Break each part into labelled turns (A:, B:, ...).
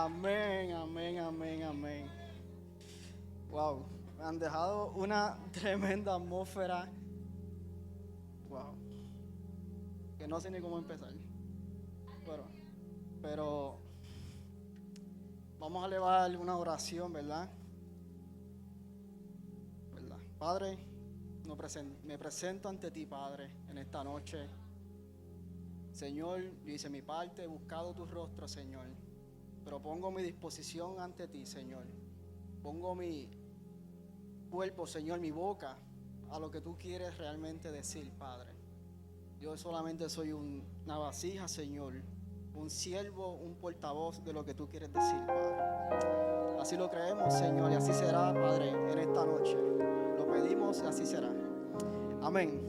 A: Amén, amén, amén, amén. Wow, me han dejado una tremenda atmósfera. Wow, que no sé ni cómo empezar. Pero vamos a elevar una oración, ¿verdad? Padre, me presento ante ti, Padre, en esta noche. Señor, yo hice mi parte, he buscado tu rostro, Señor. Pero pongo mi disposición ante ti, Señor. Pongo mi cuerpo, Señor, mi boca, a lo que tú quieres realmente decir, Padre. Yo solamente soy una vasija, Señor. Un siervo, un portavoz de lo que tú quieres decir, Padre. Así lo creemos, Señor, y así será, Padre, en esta noche. Lo pedimos y así será. Amén.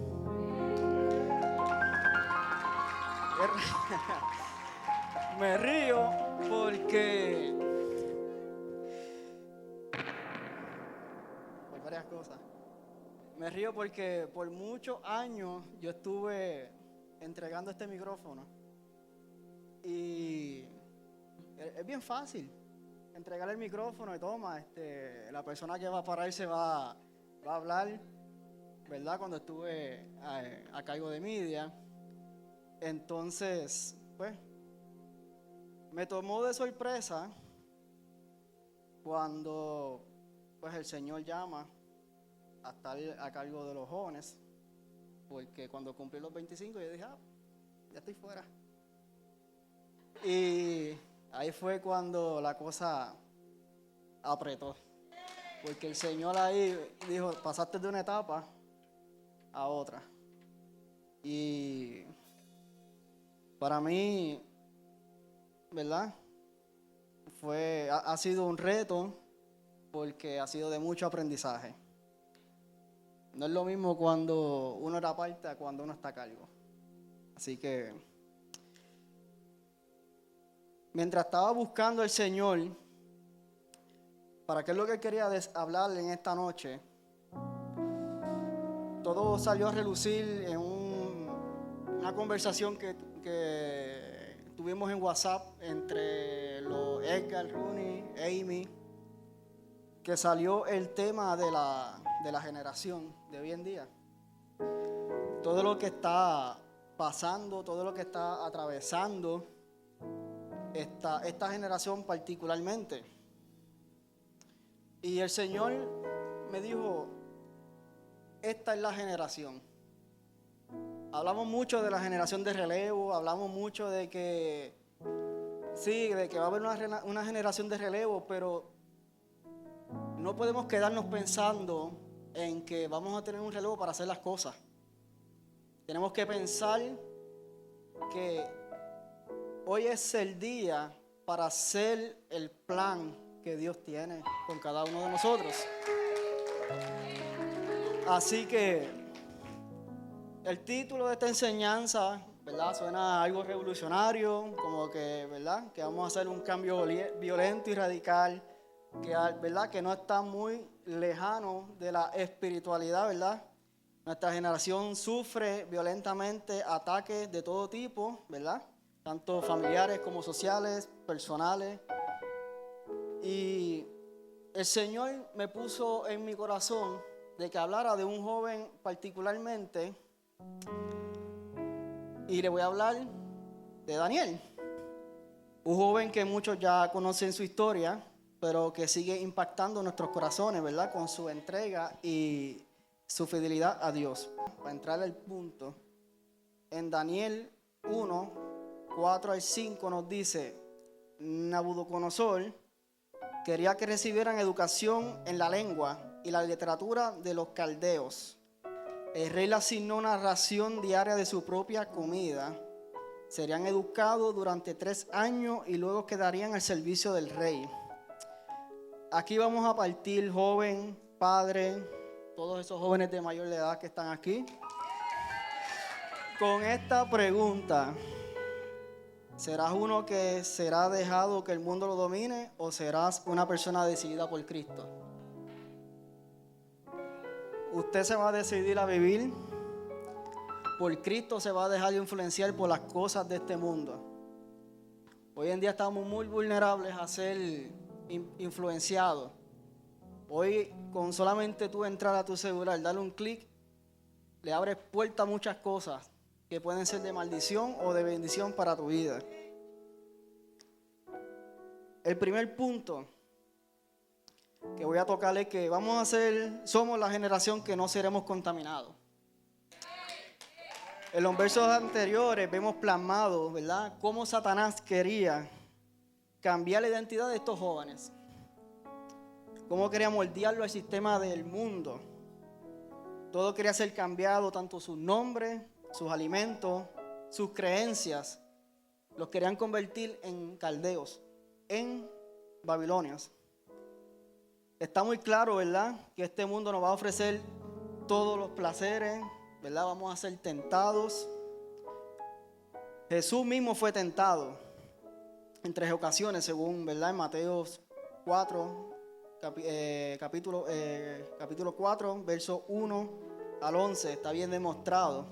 A: Me río porque por varias cosas. Me río porque por muchos años yo estuve entregando este micrófono y es bien fácil entregar el micrófono y toma, la persona que va a pararse va a hablar, ¿verdad? Cuando estuve a cargo de media. Entonces, pues, me tomó de sorpresa cuando, pues, el Señor llama a estar a cargo de los jóvenes, porque cuando cumplí los 25 yo dije, ya estoy fuera. Y ahí fue cuando la cosa apretó, porque el Señor ahí dijo, pasaste de una etapa a otra. Y para mí, ¿verdad? Ha sido un reto porque ha sido de mucho aprendizaje. No es lo mismo cuando uno era parte a cuando uno está a cargo. Así que, mientras estaba buscando al Señor, ¿para qué es lo que quería hablar en esta noche? Todo salió a relucir en una conversación que tuvimos en WhatsApp entre los Edgar, Rooney, Amy, que salió el tema de la generación de hoy en día. Todo lo que está pasando, todo lo que está atravesando esta generación particularmente. Y el Señor me dijo, esta es la generación. Hablamos mucho de la generación de relevo, hablamos mucho de que sí, de que va a haber una generación de relevo, pero no podemos quedarnos pensando en que vamos a tener un relevo para hacer las cosas. Tenemos que pensar que hoy es el día para hacer el plan que Dios tiene con cada uno de nosotros. Así que el título de esta enseñanza, ¿verdad? Suena algo revolucionario, como que, ¿verdad? Que vamos a hacer un cambio violento y radical, ¿verdad? Que no está muy lejano de la espiritualidad, ¿verdad? Nuestra generación sufre violentamente ataques de todo tipo, ¿verdad? Tanto familiares como sociales, personales. Y el Señor me puso en mi corazón de que hablara de un joven particularmente. Y le voy a hablar de Daniel. Un joven que muchos ya conocen su historia, pero que sigue impactando nuestros corazones, ¿verdad? Con su entrega y su fidelidad a Dios. Para entrar al punto, en Daniel 1, 4 al 5 nos dice, Nabucodonosor quería que recibieran educación en la lengua y la literatura de los caldeos. El rey le asignó una ración diaria de su propia comida. Serían educados durante 3 años y luego quedarían al servicio del rey. Aquí vamos a partir, joven, padre, todos esos jóvenes de mayor edad que están aquí, con esta pregunta. ¿Serás uno que será dejado que el mundo lo domine o serás una persona decidida por Cristo? Usted se va a decidir a vivir por Cristo, se va a dejar influenciar por las cosas de este mundo. Hoy en día estamos muy vulnerables a ser influenciados. Hoy, con solamente tú entrar a tu celular, darle un clic, le abres puerta a muchas cosas que pueden ser de maldición o de bendición para tu vida. El primer punto que voy a tocar es que somos la generación que no seremos contaminados. En los versos anteriores vemos plasmado, ¿verdad?, cómo Satanás quería cambiar la identidad de estos jóvenes. Cómo quería moldearlo al sistema del mundo. Todo quería ser cambiado, tanto sus nombres, sus alimentos, sus creencias. Los querían convertir en caldeos, en babilonios. Está muy claro, ¿verdad?, que este mundo nos va a ofrecer todos los placeres, ¿verdad? Vamos a ser tentados. Jesús mismo fue tentado en 3 ocasiones, según, ¿verdad?, en Mateo 4, capítulo 4, verso 1 al 11, está bien demostrado.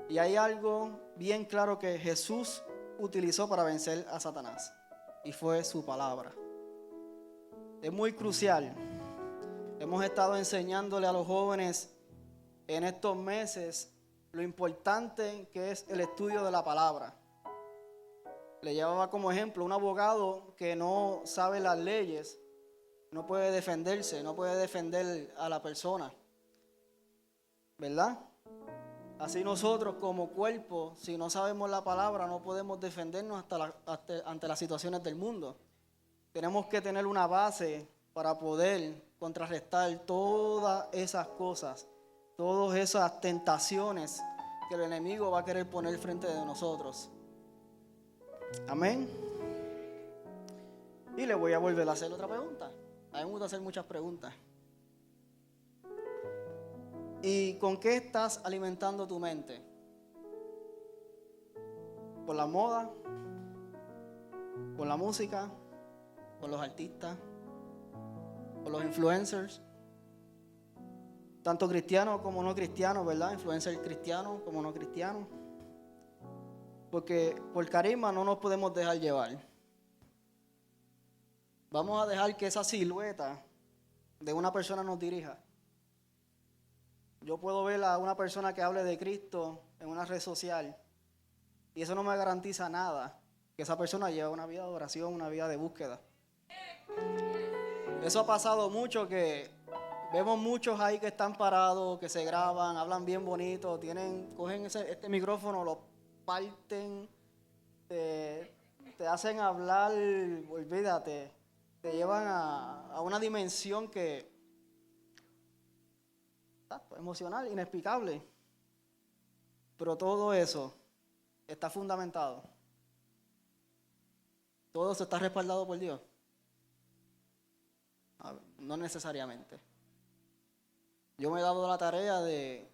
A: Y hay algo bien claro que Jesús utilizó para vencer a Satanás, y fue su palabra. Es muy crucial. Hemos estado enseñándole a los jóvenes en estos meses lo importante que es el estudio de la palabra. Le llevaba como ejemplo un abogado que no sabe las leyes, no puede defenderse, no puede defender a la persona, ¿verdad? Así nosotros como cuerpo, si no sabemos la palabra, no podemos defendernos ante las situaciones del mundo. Tenemos que tener una base para poder contrarrestar todas esas cosas, todas esas tentaciones que el enemigo va a querer poner frente de nosotros. Amén. Y le voy a volver a hacer otra pregunta. A mí me gusta hacer muchas preguntas. ¿Y con qué estás alimentando tu mente? ¿Por la moda? ¿Por la música? ¿Por los artistas? ¿Por los influencers? Tanto cristianos como no cristianos, ¿verdad? Influencers cristianos como no cristianos. Porque por carisma no nos podemos dejar llevar. Vamos a dejar que esa silueta de una persona nos dirija. Yo puedo ver a una persona que hable de Cristo en una red social y eso no me garantiza nada, que esa persona lleva una vida de oración, una vida de búsqueda. Eso ha pasado mucho, que vemos muchos ahí que están parados, que se graban, hablan bien bonito, cogen este micrófono, lo parten, te hacen hablar, olvídate, te llevan a una dimensión que emocional, inexplicable. Pero todo eso está fundamentado. Todo eso está respaldado por Dios. No necesariamente. Yo me he dado la tarea de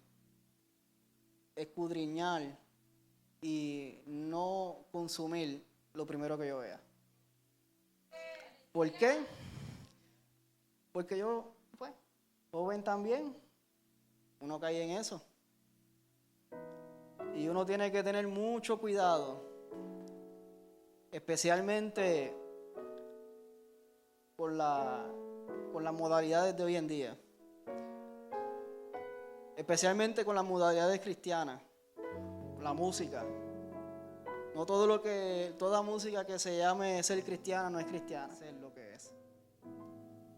A: escudriñar y no consumir lo primero que yo vea. ¿Por qué? Porque yo, pues, joven también, uno cae en eso. Y uno tiene que tener mucho cuidado, especialmente por las modalidades de hoy en día. Especialmente con las modalidades cristianas, con la música. No toda música que se llame ser cristiana no es cristiana, es lo que es.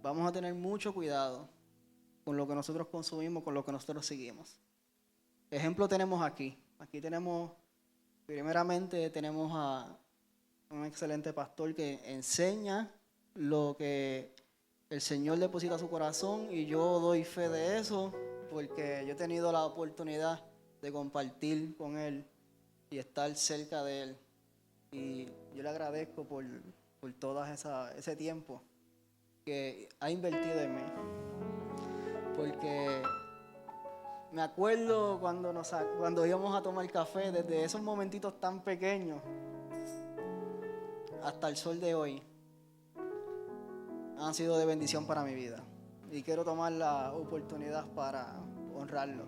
A: Vamos a tener mucho cuidado con lo que nosotros consumimos, con lo que nosotros seguimos. Ejemplo tenemos aquí. Aquí primeramente tenemos a un excelente pastor que enseña lo que el Señor deposita a su corazón, y yo doy fe de eso porque yo he tenido la oportunidad de compartir con él y estar cerca de él, y yo le agradezco por todo ese tiempo que ha invertido en mí, porque me acuerdo cuando íbamos a tomar café, desde esos momentitos tan pequeños hasta el sol de hoy, han sido de bendición para mi vida. Y quiero tomar la oportunidad para honrarlo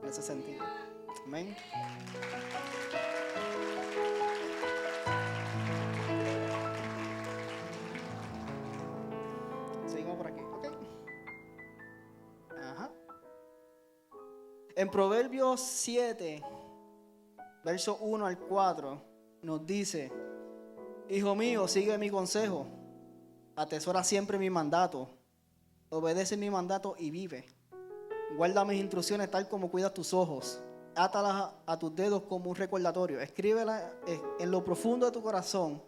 A: en ese sentido. Amén. En Proverbios 7, verso 1 al 4, nos dice: Hijo mío, sigue mi consejo, atesora siempre mi mandato, obedece mi mandato y vive. Guarda mis instrucciones tal como cuidas tus ojos, átalas a tus dedos como un recordatorio, escríbelas en lo profundo de tu corazón.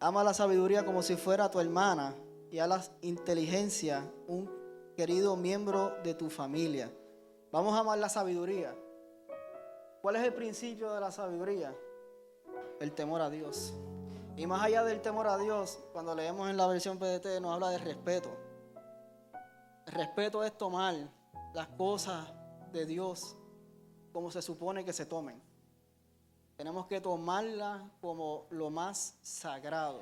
A: Ama la sabiduría como si fuera tu hermana y a la inteligencia un querido miembro de tu familia. Vamos a amar la sabiduría. ¿Cuál es el principio de la sabiduría? El temor a Dios. Y más allá del temor a Dios, cuando leemos en la versión PDT nos habla de respeto. El respeto es tomar las cosas de Dios como se supone que se tomen. Tenemos que tomarlas como lo más sagrado.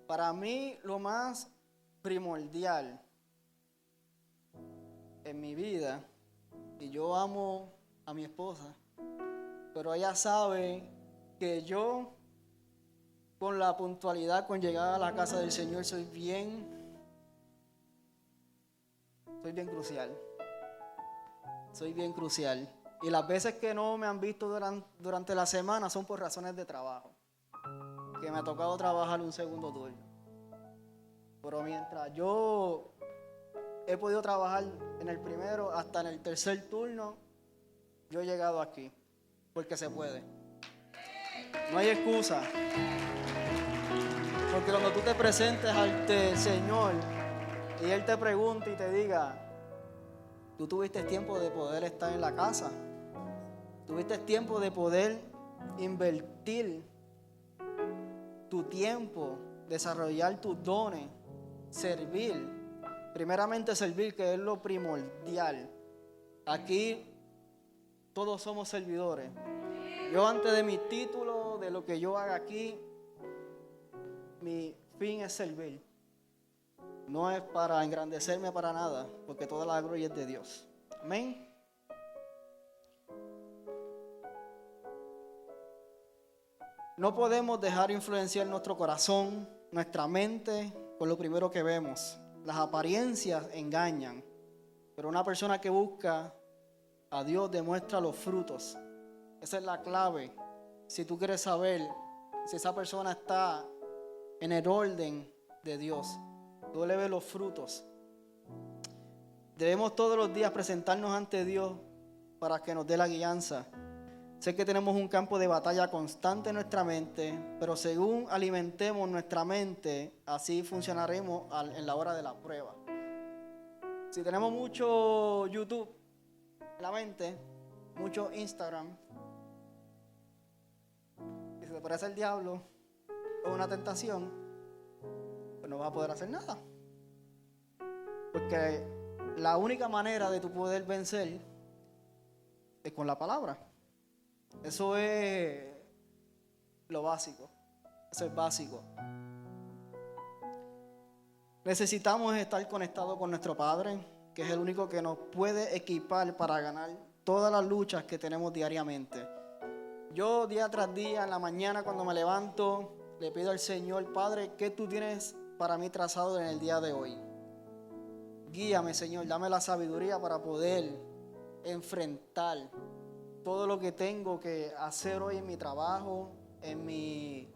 A: Para mí, lo más primordial en mi vida, y yo amo a mi esposa, pero ella sabe que yo, con la puntualidad, con llegar a la casa del Señor, soy bien crucial. Soy bien crucial. Y las veces que no me han visto durante la semana son por razones de trabajo. Que me ha tocado trabajar un segundo turno. Pero mientras yo he podido trabajar en el primero hasta en el tercer turno, yo he llegado aquí. Porque se puede. No hay excusa. Porque cuando tú te presentes ante el Señor y Él te pregunte y te diga: tú tuviste tiempo de poder estar en la casa, tuviste tiempo de poder invertir tu tiempo, desarrollar tus dones, servir, primeramente servir, que es lo primordial. Aquí todos somos servidores. Yo, antes de mi título, de lo que yo haga aquí, mi fin es servir. No es para engrandecerme para nada, porque toda la gloria es de Dios. Amén. No podemos dejar influenciar nuestro corazón, nuestra mente, con lo primero que vemos. Las apariencias engañan, pero una persona que busca a Dios demuestra los frutos. Esa es la clave. Si tú quieres saber si esa persona está en el orden de Dios, tú le ves los frutos. Debemos todos los días presentarnos ante Dios para que nos dé la guianza. Sé que tenemos un campo de batalla constante en nuestra mente, pero según alimentemos nuestra mente, así funcionaremos en la hora de la prueba. Si tenemos mucho YouTube en la mente, mucho Instagram, y se te parece el diablo o una tentación, pues no vas a poder hacer nada. Porque la única manera de tu poder vencer es con la palabra. Eso es lo básico. Eso es básico. Necesitamos estar conectados con nuestro Padre, que es el único que nos puede equipar para ganar todas las luchas que tenemos diariamente. Yo, día tras día, en la mañana cuando me levanto, le pido al Señor: Padre, ¿qué tú tienes para mí trazado en el día de hoy? Guíame, Señor, dame la sabiduría para poder enfrentar todo lo que tengo que hacer hoy en mi trabajo, en mi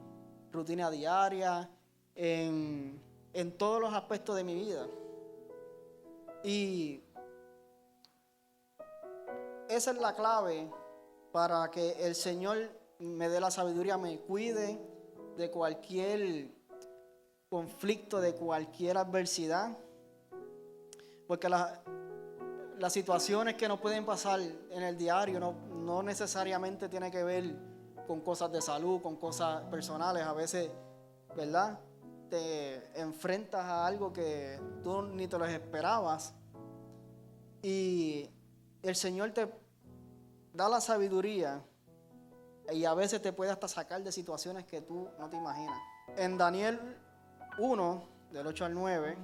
A: rutina diaria, en todos los aspectos de mi vida. Y esa es la clave para que el Señor me dé la sabiduría, me cuide de cualquier conflicto, de cualquier adversidad. Porque las situaciones que nos pueden pasar en el diario no necesariamente tiene que ver con cosas de salud, con cosas personales. A veces, ¿verdad?, te enfrentas a algo que tú ni te lo esperabas, y el Señor te da la sabiduría y a veces te puede hasta sacar de situaciones que tú no te imaginas. En Daniel 1, del 8 al 9,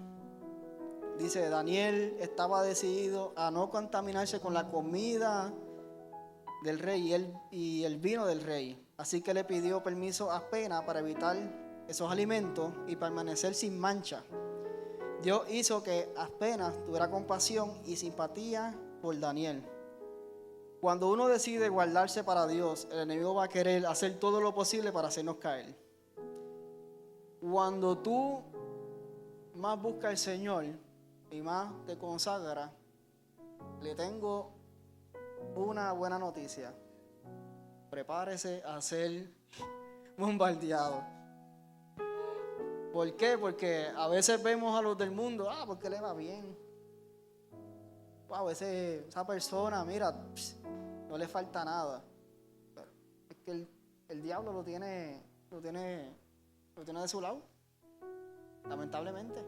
A: dice: Daniel estaba decidido a no contaminarse con la comida del rey y el vino del rey. Así que le pidió permiso a Pena para evitar esos alimentos y permanecer sin mancha. Dios hizo que Aspenas tuviera compasión y simpatía por Daniel. Cuando uno decide guardarse para Dios, el enemigo va a querer hacer todo lo posible para hacernos caer. Cuando tú más buscas al Señor y más te consagras, le tengo una buena noticia. Prepárese a ser bombardeado. ¿Por qué? Porque a veces vemos a los del mundo, porque le va bien. A veces esa persona, mira, no le falta nada. Pero es que el diablo lo tiene de su lado, lamentablemente.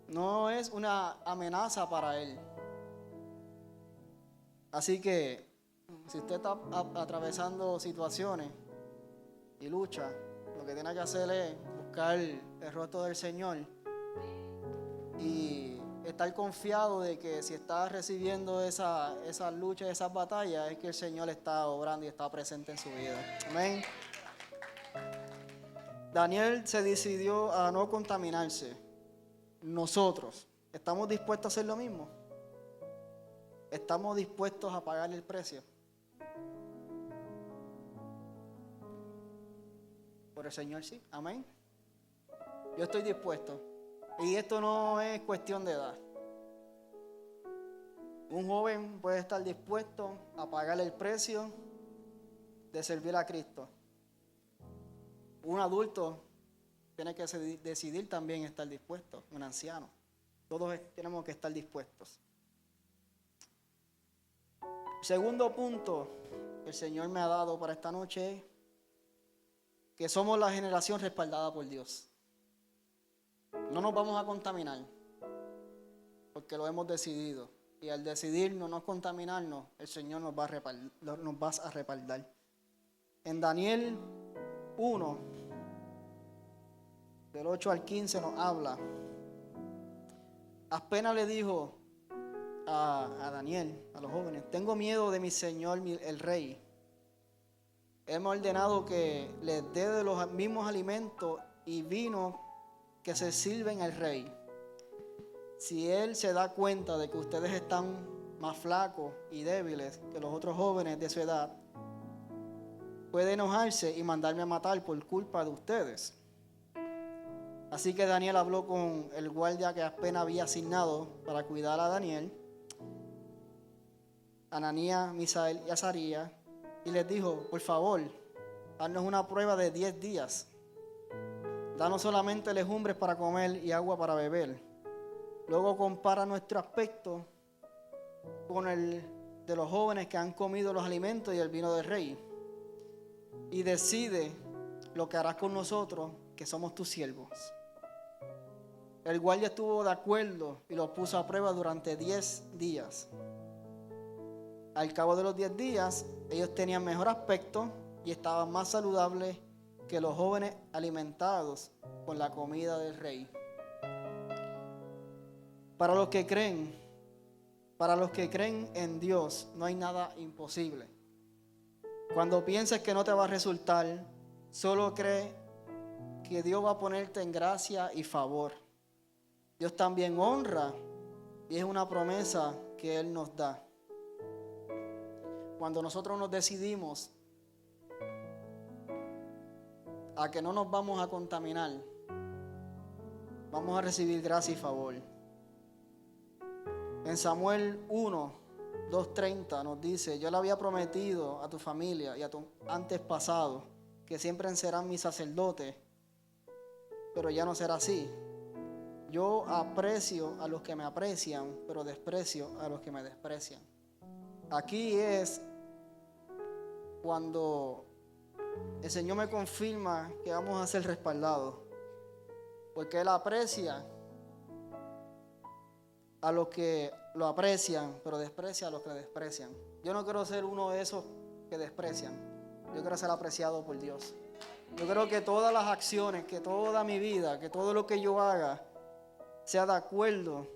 A: No es una amenaza para él. Así que, si usted está atravesando situaciones y lucha, lo que tiene que hacer es buscar el rostro del Señor y estar confiado de que si está recibiendo esas luchas, esas batallas, es que el Señor está obrando y está presente en su vida. Amén. Daniel se decidió a no contaminarse. Nosotros, ¿estamos dispuestos a hacer lo mismo? ¿Estamos dispuestos a pagar el precio? Por el Señor sí, amén. Yo estoy dispuesto. Y esto no es cuestión de edad. Un joven puede estar dispuesto a pagar el precio de servir a Cristo. Un adulto tiene que decidir también estar dispuesto, un anciano. Todos tenemos que estar dispuestos. Segundo punto que el Señor me ha dado para esta noche es que somos la generación respaldada por Dios. No nos vamos a contaminar porque lo hemos decidido. Y al decidir no contaminarnos, el Señor nos va a respaldar. En Daniel 1, del 8 al 15 nos habla. Apenas le dijo a Daniel, a los jóvenes: tengo miedo de mi señor el rey. Hemos ordenado que les dé de los mismos alimentos y vino que se sirven al rey. Si él se da cuenta de que ustedes están más flacos y débiles que los otros jóvenes de su edad, puede enojarse y mandarme a matar por culpa de ustedes. Así que Daniel habló con el guardia que apenas había asignado para cuidar a Daniel, Ananías, Misael y Azarías, y les dijo: por favor, haznos una prueba de 10 días. Danos solamente legumbres para comer y agua para beber. Luego compara nuestro aspecto con el de los jóvenes que han comido los alimentos y el vino del rey. Y decide lo que harás con nosotros, que somos tus siervos. El guardia estuvo de acuerdo y los puso a prueba durante 10 días. Al cabo de los 10 días, ellos tenían mejor aspecto y estaban más saludables que los jóvenes alimentados con la comida del rey. Para los que creen en Dios, no hay nada imposible. Cuando pienses que no te va a resultar, solo cree que Dios va a ponerte en gracia y favor. Dios también honra y es una promesa que Él nos da. Cuando nosotros nos decidimos a que no nos vamos a contaminar, vamos a recibir gracia y favor. En Samuel 1, 2:30 nos dice: yo le había prometido a tu familia y a tu antepasado que siempre serán mis sacerdotes, pero ya no será así. Yo aprecio a los que me aprecian, pero desprecio a los que me desprecian. Aquí es cuando el Señor me confirma que vamos a ser respaldados, porque Él aprecia a los que lo aprecian, pero desprecia a los que le desprecian. Yo no quiero ser uno de esos que desprecian. Yo quiero ser apreciado por Dios. Yo creo que todas las acciones, que toda mi vida, que todo lo que yo haga sea de acuerdo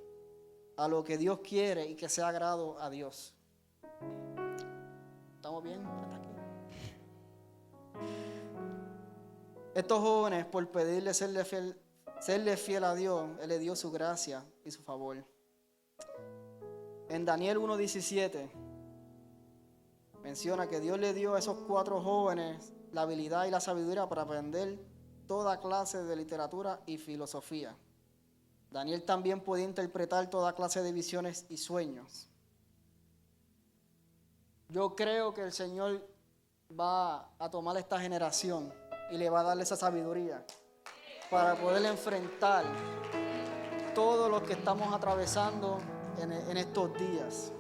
A: a lo que Dios quiere y que sea agrado a Dios. ¿Estamos bien? ¿Hasta aquí? Estos jóvenes, por pedirle serle fiel a Dios, Él le dio su gracia y su favor. En Daniel 1:17 menciona que Dios le dio a esos 4 jóvenes la habilidad y la sabiduría para aprender toda clase de literatura y filosofía. Daniel también podía interpretar toda clase de visiones y sueños. Yo creo que el Señor va a tomar esta generación y le va a darle esa sabiduría para poder enfrentar todo lo que estamos atravesando en estos días.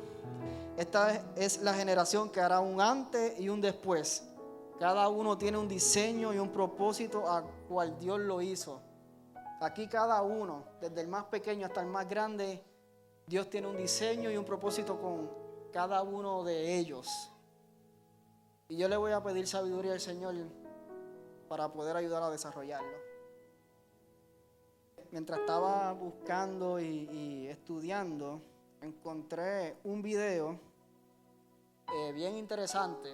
A: Esta es la generación que hará un antes y un después. Cada uno tiene un diseño y un propósito a cual Dios lo hizo. Aquí cada uno, desde el más pequeño hasta el más grande, Dios tiene un diseño y un propósito con cada uno de ellos. Y yo le voy a pedir sabiduría al Señor para poder ayudar a desarrollarlo. Mientras estaba buscando y estudiando, encontré un video bien interesante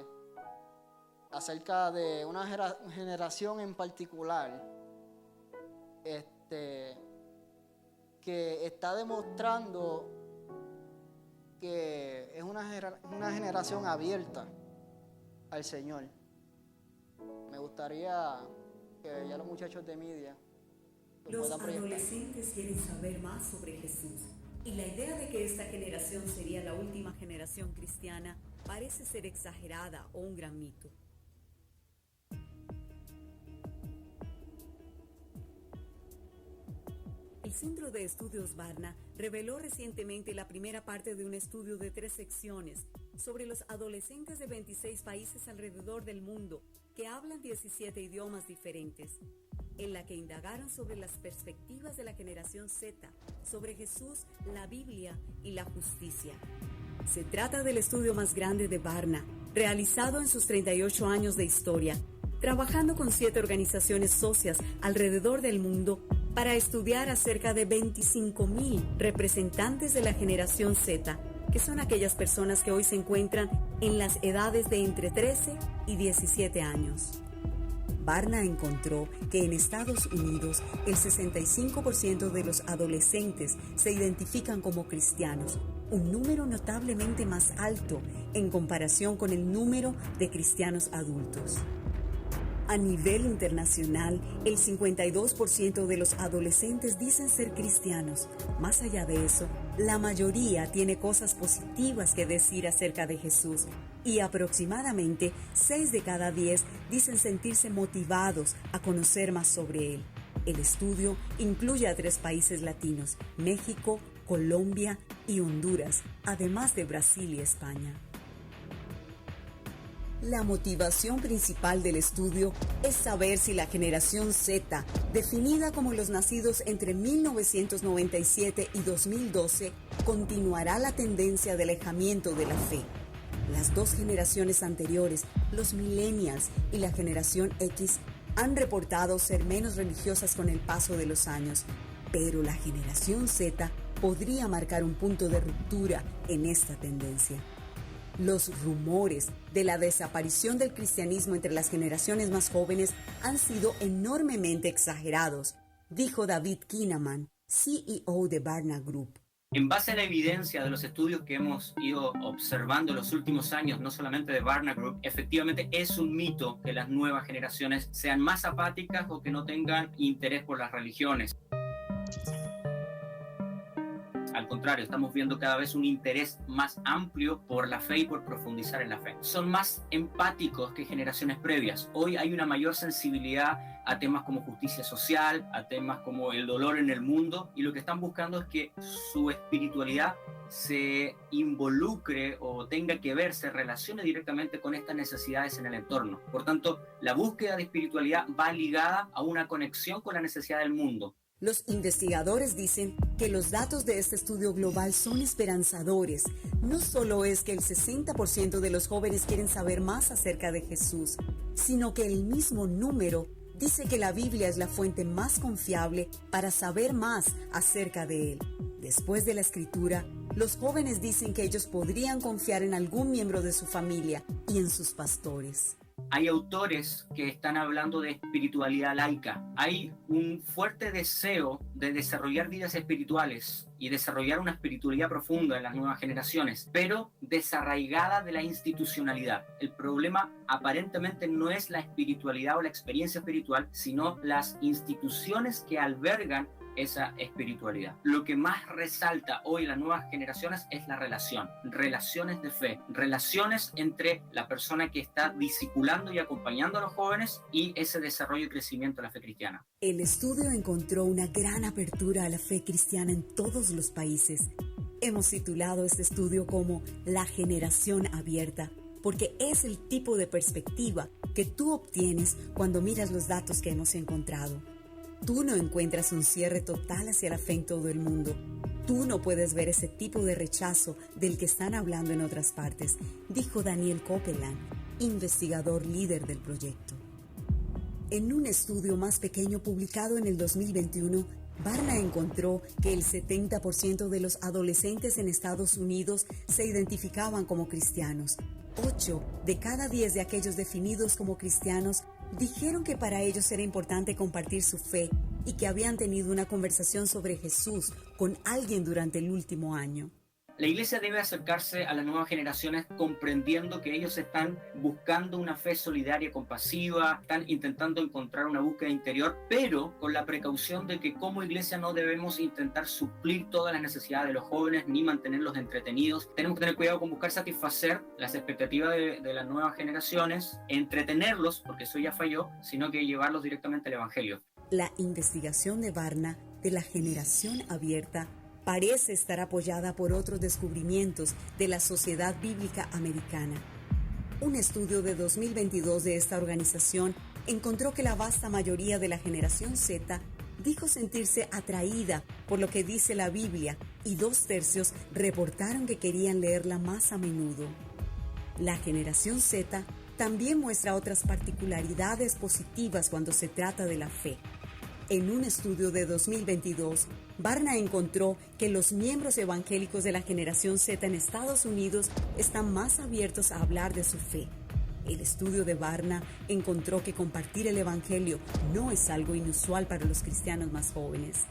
A: acerca de una generación en particular que está demostrando que es una generación abierta al Señor. Me gustaría que ya los muchachos de media
B: Los adolescentes quieren saber más sobre Jesús, y la idea de que esta generación sería la última generación cristiana parece ser exagerada o un gran mito. El Centro de Estudios Barna reveló recientemente la primera parte de un estudio de 3 secciones sobre los adolescentes de 26 países alrededor del mundo que hablan 17 idiomas diferentes, en la que indagaron sobre las perspectivas de la generación Z, sobre Jesús, la Biblia y la justicia. Se trata del estudio más grande de Barna, realizado en sus 38 años de historia, trabajando con 7 organizaciones socias alrededor del mundo para estudiar a cerca de 25,000 representantes de la generación Z, que son aquellas personas que hoy se encuentran en las edades de entre 13 y 17 años. Barna encontró que en Estados Unidos el 65% de los adolescentes se identifican como cristianos, un número notablemente más alto en comparación con el número de cristianos adultos. A nivel internacional, el 52% de los adolescentes dicen ser cristianos. Más allá de eso, la mayoría tiene cosas positivas que decir acerca de Jesús, y aproximadamente 6 de cada 10 dicen sentirse motivados a conocer más sobre él. El estudio incluye a 3 países latinos: México, Colombia y Honduras, además de Brasil y España. La motivación principal del estudio es saber si la generación Z, definida como los nacidos entre 1997 y 2012, continuará la tendencia de alejamiento de la fe. Las 2 generaciones anteriores, los millennials y la generación X, han reportado ser menos religiosas con el paso de los años, pero la generación Z podría marcar un punto de ruptura en esta tendencia. Los rumores de la desaparición del cristianismo entre las generaciones más jóvenes han sido enormemente exagerados, dijo David Kinnaman, CEO de Barna Group.
C: En base a la evidencia de los estudios que hemos ido observando en los últimos años, no solamente de Barna Group, efectivamente es un mito que las nuevas generaciones sean más apáticas o que no tengan interés por las religiones. Al contrario, estamos viendo cada vez un interés más amplio por la fe y por profundizar en la fe. Son más empáticos que generaciones previas. Hoy hay una mayor sensibilidad a temas como justicia social, a temas como el dolor en el mundo, y lo que están buscando es que su espiritualidad se involucre o tenga que ver, se relacione directamente con estas necesidades en el entorno. Por tanto, la búsqueda de espiritualidad va ligada a una conexión con la necesidad del mundo.
B: Los investigadores dicen que los datos de este estudio global son esperanzadores. No solo es que el 60% de los jóvenes quieren saber más acerca de Jesús, sino que el mismo número dice que la Biblia es la fuente más confiable para saber más acerca de él. Después de la escritura, los jóvenes dicen que ellos podrían confiar en algún miembro de su familia y en sus pastores.
C: hay autores que están hablando de espiritualidad laica. Hay un fuerte deseo de desarrollar vidas espirituales y desarrollar una espiritualidad profunda en las nuevas generaciones, pero desarraigada de la institucionalidad. El problema aparentemente no es la espiritualidad o la experiencia espiritual, sino las instituciones que albergan esa espiritualidad. Lo que más resalta hoy en las nuevas generaciones es la relación, relaciones de fe, relaciones entre la persona que está discipulando y acompañando a los jóvenes y ese desarrollo y crecimiento de la fe cristiana.
B: El estudio encontró una gran apertura a la fe cristiana en todos los países. Hemos titulado este estudio como La generación abierta, porque es el tipo de perspectiva que tú obtienes cuando miras los datos que hemos encontrado. Tú no encuentras un cierre total hacia la fe en todo el mundo. Tú no puedes ver ese tipo de rechazo del que están hablando en otras partes, dijo Daniel Copeland, investigador líder del proyecto. En un estudio más pequeño publicado en el 2021, Barna encontró que el 70% de los adolescentes en Estados Unidos se identificaban como cristianos. 8 de cada 10 de aquellos definidos como cristianos dijeron que para ellos era importante compartir su fe y que habían tenido una conversación sobre Jesús con alguien durante el último año.
C: La iglesia debe acercarse a las nuevas generaciones comprendiendo que ellos están buscando una fe solidaria, compasiva, están intentando encontrar una búsqueda interior, pero con la precaución de que como iglesia no debemos intentar suplir todas las necesidades de los jóvenes ni mantenerlos entretenidos. Tenemos que tener cuidado con buscar satisfacer las expectativas de las nuevas generaciones, entretenerlos, porque eso ya falló, sino que llevarlos directamente al Evangelio.
B: La investigación de Barna de la generación abierta parece estar apoyada por otros descubrimientos de la Sociedad Bíblica Americana. Un estudio de 2022 de esta organización encontró que la vasta mayoría de la generación Z dijo sentirse atraída por lo que dice la Biblia y 2/3 reportaron que querían leerla más a menudo. La generación Z también muestra otras particularidades positivas cuando se trata de la fe. En un estudio de 2022, Barna encontró que los miembros evangélicos de la generación Z en Estados Unidos están más abiertos a hablar de su fe. El estudio de Barna encontró que compartir el evangelio no es algo inusual para los cristianos más jóvenes.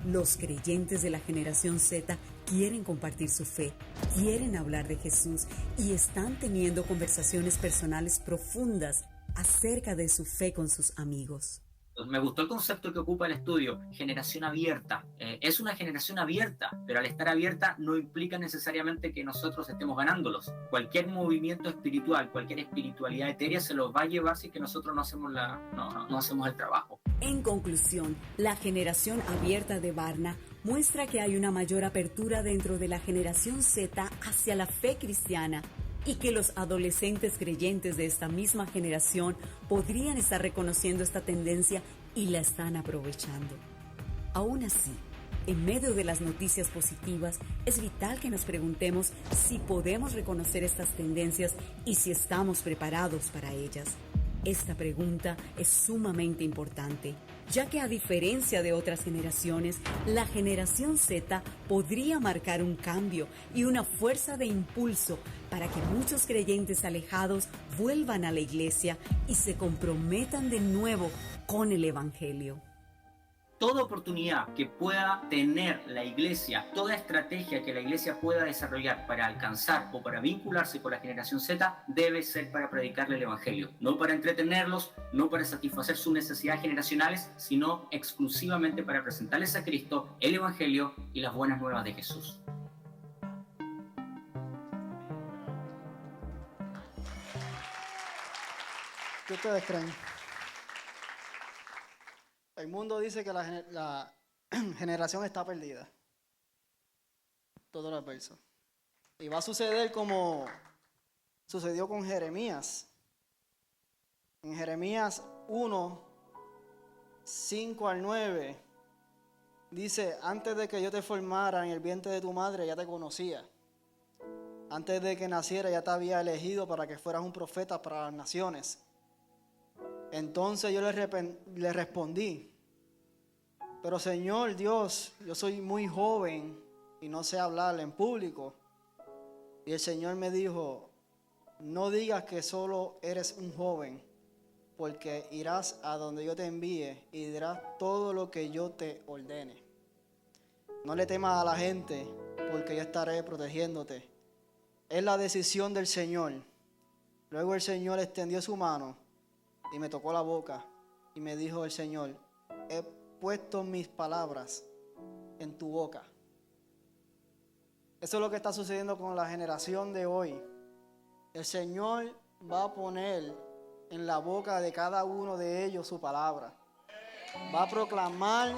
B: Los creyentes de la generación Z quieren compartir su fe, quieren hablar de Jesús y están teniendo conversaciones personales profundas acerca de su fe con sus amigos.
C: Me gustó el concepto que ocupa el estudio, generación abierta. Es una generación abierta, pero al estar abierta no implica necesariamente que nosotros estemos ganándolos. Cualquier movimiento espiritual, cualquier espiritualidad etérea se los va a llevar si que nosotros no hacemos el trabajo.
B: En conclusión, la generación abierta de Barna muestra que hay una mayor apertura dentro de la generación Z hacia la fe cristiana y que los adolescentes creyentes de esta misma generación podrían estar reconociendo esta tendencia y la están aprovechando. Aún así, en medio de las noticias positivas, es vital que nos preguntemos si podemos reconocer estas tendencias y si estamos preparados para ellas. Esta pregunta es sumamente importante, ya que a diferencia de otras generaciones, la generación Z podría marcar un cambio y una fuerza de impulso para que muchos creyentes alejados vuelvan a la iglesia y se comprometan de nuevo con el Evangelio.
C: Toda oportunidad que pueda tener la iglesia, toda estrategia que la iglesia pueda desarrollar para alcanzar o para vincularse con la generación Z debe ser para predicarle el evangelio, no para entretenerlos, no para satisfacer sus necesidades generacionales, sino exclusivamente para presentarles a Cristo, el evangelio y las buenas nuevas de Jesús.
A: ¿Qué ustedes creen? El mundo dice que la generación está perdida. Todo lo adverso. Y va a suceder como sucedió con Jeremías. En Jeremías 1, 5 al 9, dice, antes de que yo te formara en el vientre de tu madre, ya te conocía. Antes de que naciera, ya te había elegido para que fueras un profeta para las naciones. Entonces yo le respondí, pero Señor Dios, yo soy muy joven y no sé hablar en público. Y el Señor me dijo, no digas que solo eres un joven, porque irás a donde yo te envíe y dirás todo lo que yo te ordene. No le temas a la gente, porque yo estaré protegiéndote. Es la decisión del Señor. Luego el Señor extendió su mano y me tocó la boca y me dijo el Señor: he puesto mis palabras en tu boca. Eso es lo que está sucediendo con la generación de hoy. El Señor va a poner en la boca de cada uno de ellos su palabra. Va a proclamar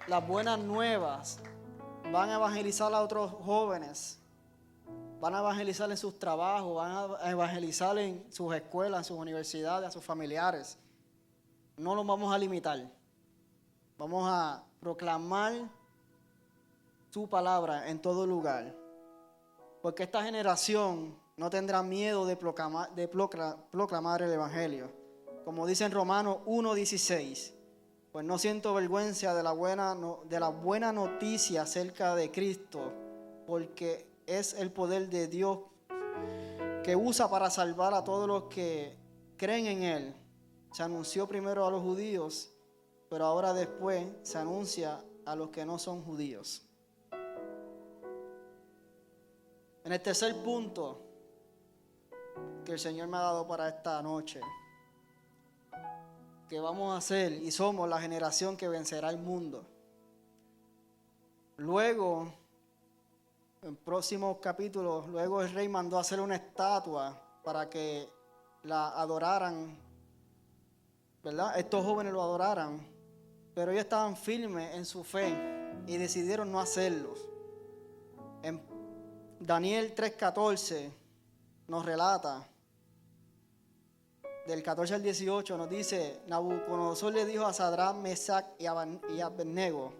A: las buenas nuevas. Van a evangelizar a otros jóvenes. Van a evangelizar en sus trabajos. Van a evangelizar en sus escuelas, en sus universidades, a sus familiares. No los vamos a limitar. Vamos a proclamar su palabra en todo lugar. Porque esta generación no tendrá miedo de proclamar el Evangelio. Como dice en Romanos 1:16, pues no siento vergüenza de la buena noticia acerca de Cristo, porque es el poder de Dios que usa para salvar a todos los que creen en Él. Se anunció primero a los judíos, pero ahora después se anuncia a los que no son judíos. En el tercer punto que el Señor me ha dado para esta noche, que vamos a ser y somos la generación que vencerá el mundo. Luego, en próximos capítulos, luego el rey mandó a hacer una estatua para que la adoraran, ¿verdad? Estos jóvenes lo adoraran, pero ellos estaban firmes en su fe y decidieron no hacerlo. En Daniel 3:14 nos relata, del 14 al 18 nos dice: Nabucodonosor le dijo a Sadrach, Mesach y Abednego: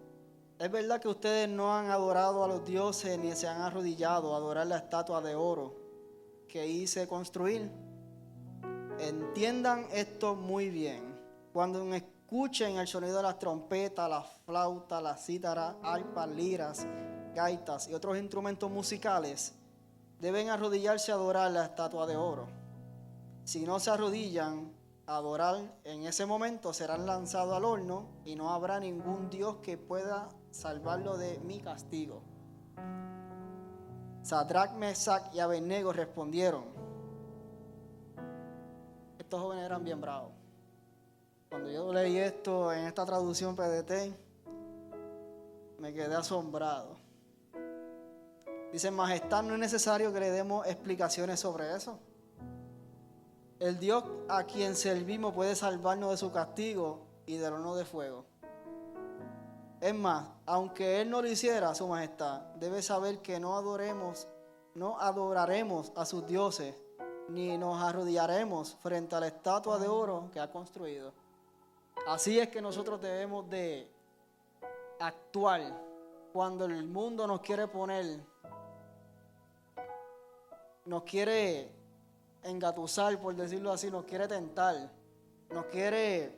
A: es verdad que ustedes no han adorado a los dioses ni se han arrodillado a adorar la estatua de oro que hice construir. Entiendan esto muy bien. Cuando escuchen el sonido de las trompetas, las flautas, las cítaras, arpas, liras, gaitas y otros instrumentos musicales, deben arrodillarse a adorar la estatua de oro. Si no se arrodillan a adorar en ese momento, serán lanzados al horno y no habrá ningún Dios que pueda salvarlo de mi castigo. Sadrach, Mesach y Abednego respondieron. Estos jóvenes eran bien bravos. Cuando yo leí esto en esta traducción PDT, me quedé asombrado. Dice: Majestad, no es necesario que le demos explicaciones sobre eso. El Dios a quien servimos puede salvarnos de su castigo y del horno de fuego. Es más, aunque Él no lo hiciera, su majestad debe saber que no adoraremos a sus dioses, ni nos arrodillaremos frente a la estatua de oro que ha construido. Así es que nosotros debemos de actuar cuando el mundo nos quiere engatusar, por decirlo así, nos quiere tentar, nos quiere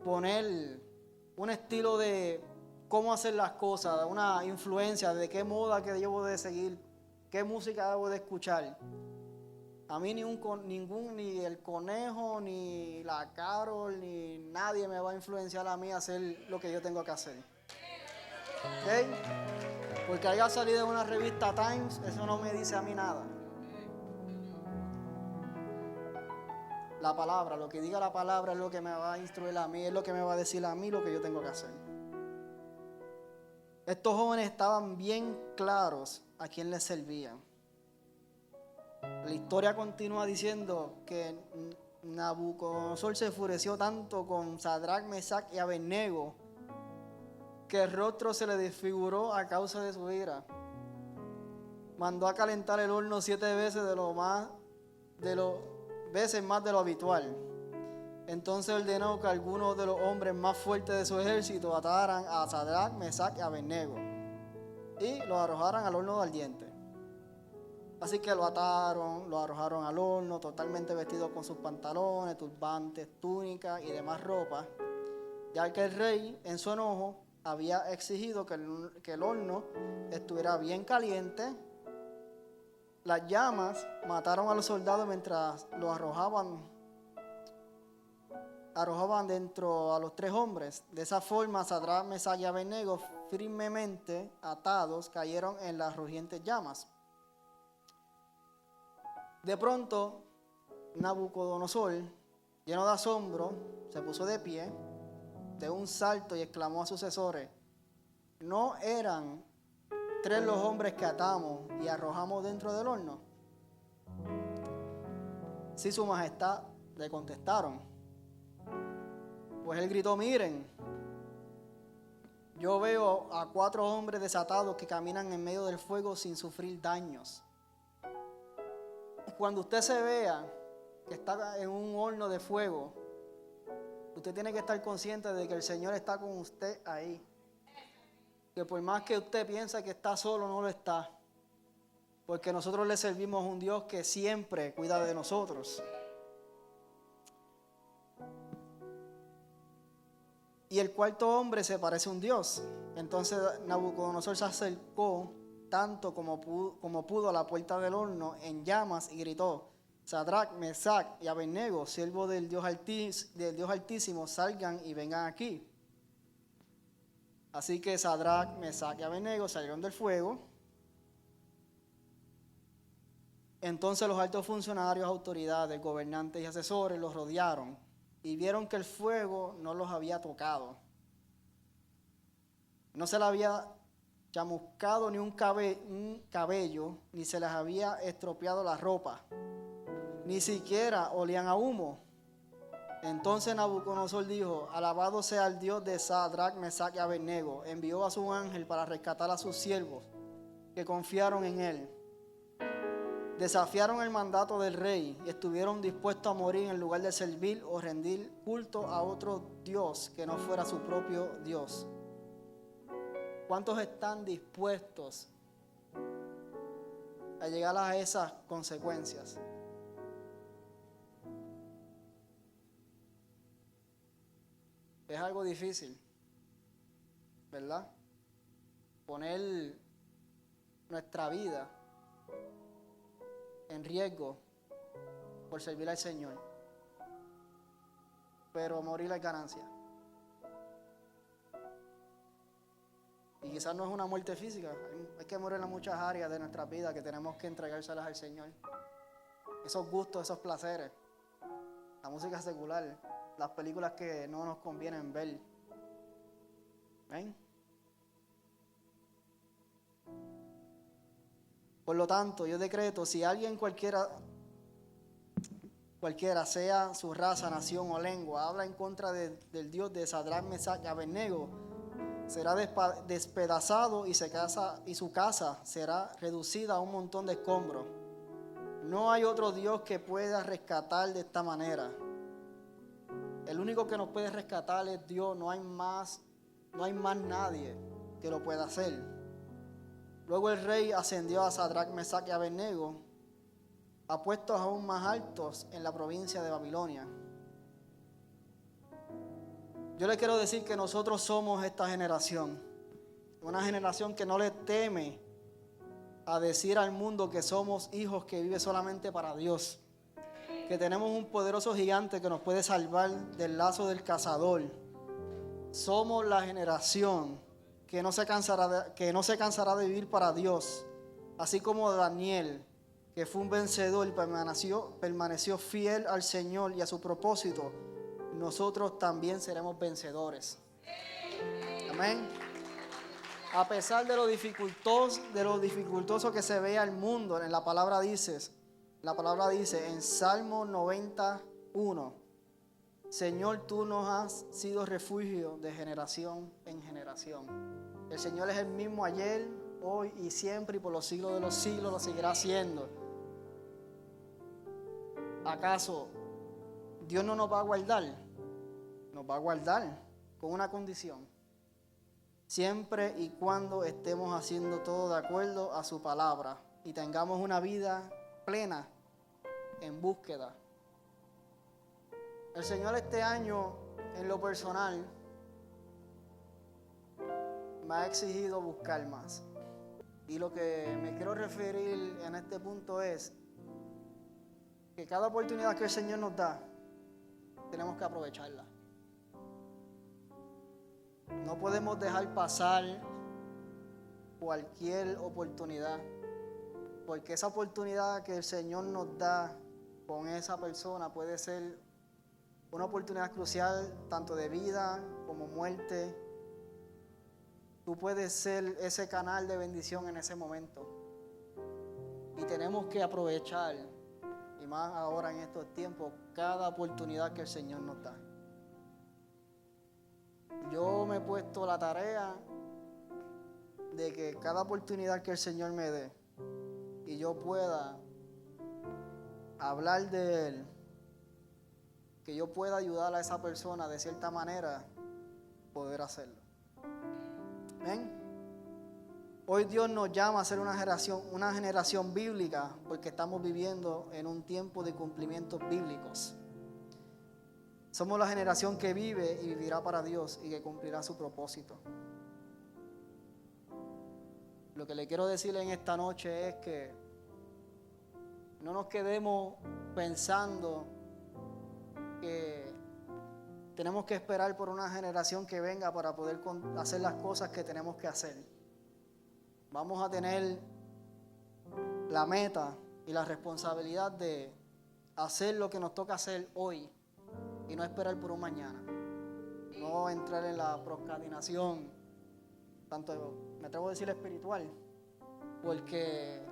A: poner un estilo de cómo hacer las cosas, una influencia de qué moda que debo de seguir, qué música debo de escuchar. A mí ni el conejo, ni la Carol, ni nadie me va a influenciar a mí a hacer lo que yo tengo que hacer. ¿Ok? Porque haya salido en una revista Times, eso no me dice a mí nada. La palabra, lo que diga la palabra es lo que me va a instruir a mí, es lo que me va a decir a mí lo que yo tengo que hacer. Estos jóvenes estaban bien claros a quién les servían. La historia continúa diciendo que Nabucodonosor se enfureció tanto con Sadrach, Mesach y Abednego que el rostro se le desfiguró a causa de su ira. Mandó a calentar el horno 7 veces veces más de lo habitual. Entonces ordenó que algunos de los hombres más fuertes de su ejército ataran a Sadrach, Mesach y Abednego y los arrojaran al horno ardiente. Así que lo ataron, lo arrojaron al horno, totalmente vestido con sus pantalones, turbantes, túnicas y demás ropas, ya que el rey, en su enojo, había exigido que el horno estuviera bien caliente Las llamas mataron a los soldados mientras los arrojaban dentro a los 3 hombres. De esa forma, Sadrach, Mesach y Abednego, firmemente atados, cayeron en las rugientes llamas. De pronto, Nabucodonosor, lleno de asombro, se puso de pie de un salto y exclamó a sus asesores: ¿no eran 3 los hombres que atamos y arrojamos dentro del horno? Sí, su majestad, le contestaron. Pues él gritó: miren, yo veo a 4 hombres desatados que caminan en medio del fuego sin sufrir daños. Cuando usted se vea que está en un horno de fuego, usted tiene que estar consciente de que el Señor está con usted ahí. Que por más que usted piense que está solo, no lo está. Porque nosotros le servimos a un Dios que siempre cuida de nosotros. Y el 4.º hombre se parece a un Dios. Entonces Nabucodonosor se acercó tanto como pudo a la puerta del horno en llamas y gritó: Sadrach, Mesach y Abednego, siervos del Dios Altísimo, salgan y vengan aquí. Así que Sadrach, Mesach y Abednego salieron del fuego. Entonces los altos funcionarios, autoridades, gobernantes y asesores los rodearon y vieron que el fuego no los había tocado. No se les había chamuscado ni un cabello, ni se les había estropeado la ropa, ni siquiera olían a humo. Entonces Nabucodonosor dijo: alabado sea el Dios de Sadrach, Mesach y Abednego. Envió a su ángel para rescatar a sus siervos que confiaron en él. Desafiaron el mandato del rey y estuvieron dispuestos a morir en lugar de servir o rendir culto a otro Dios que no fuera su propio Dios. ¿Cuántos están dispuestos a llegar a esas consecuencias? Es algo difícil, ¿verdad? Poner nuestra vida en riesgo por servir al Señor. Pero morir es ganancia. Y quizás no es una muerte física. Hay que morir en muchas áreas de nuestra vida que tenemos que entregárselas al Señor. Esos gustos, esos placeres, la música secular, las películas que no nos convienen ver. ¿Ven? Por lo tanto, yo decreto: si alguien cualquiera, sea su raza, nación o lengua, habla en contra del Dios de Sadrach, Mesach y Abednego, será despedazado y su casa será reducida a un montón de escombros. No hay otro Dios que pueda rescatar de esta manera. El único que nos puede rescatar es Dios. No hay más nadie que lo pueda hacer. Luego el rey ascendió a Sadrach, Mesach y Abednego a puestos aún más altos en la provincia de Babilonia. Yo le quiero decir que nosotros somos esta generación. Una generación que no le teme a decir al mundo que somos hijos que viven solamente para Dios. Que tenemos un poderoso gigante que nos puede salvar del lazo del cazador. Somos la generación que no se cansará de vivir para Dios. Así como Daniel, que fue un vencedor y permaneció fiel al Señor y a su propósito, nosotros también seremos vencedores. Amén. A pesar de lo dificultoso que se vea el mundo, la palabra dice en Salmo 91: Señor, tú nos has sido refugio de generación en generación. El Señor es el mismo ayer, hoy y siempre, y por los siglos de los siglos lo seguirá siendo. ¿Acaso Dios no nos va a guardar? Nos va a guardar con una condición: siempre y cuando estemos haciendo todo de acuerdo a su palabra y tengamos una vida plena en búsqueda. El Señor este año, en lo personal, me ha exigido buscar más. Y lo que me quiero referir en este punto es que cada oportunidad que el Señor nos da, tenemos que aprovecharla. No podemos dejar pasar cualquier oportunidad, porque esa oportunidad que el Señor nos da con esa persona puede ser una oportunidad crucial, tanto de vida como muerte. Tú puedes ser ese canal de bendición en ese momento. Y tenemos que aprovechar, y más ahora en estos tiempos, cada oportunidad que el Señor nos da. Yo me he puesto la tarea de que cada oportunidad que el Señor me dé y yo pueda hablar de Él, que yo pueda ayudar a esa persona de cierta manera, poder hacerlo. ¿Ven? Hoy Dios nos llama a ser una generación bíblica porque estamos viviendo en un tiempo de cumplimientos bíblicos. Somos la generación que vive y vivirá para Dios y que cumplirá su propósito. Lo que le quiero decirle en esta noche es que no nos quedemos pensando que tenemos que esperar por una generación que venga para poder hacer las cosas que tenemos que hacer. Vamos a tener la meta y la responsabilidad de hacer lo que nos toca hacer hoy y no esperar por un mañana. No entrar en la procrastinación, tanto me atrevo a decir espiritual, porque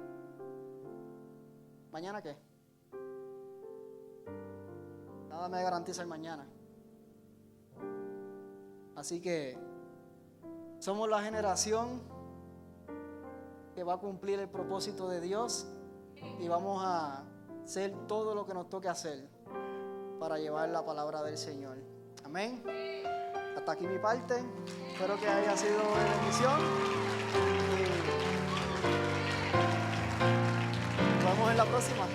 A: ¿mañana qué? Nada me garantiza el mañana. Así que somos la generación que va a cumplir el propósito de Dios y vamos a hacer todo lo que nos toque hacer para llevar la palabra del Señor. Amén. Hasta aquí mi parte. Espero que haya sido de bendición. Y nos vemos en la próxima.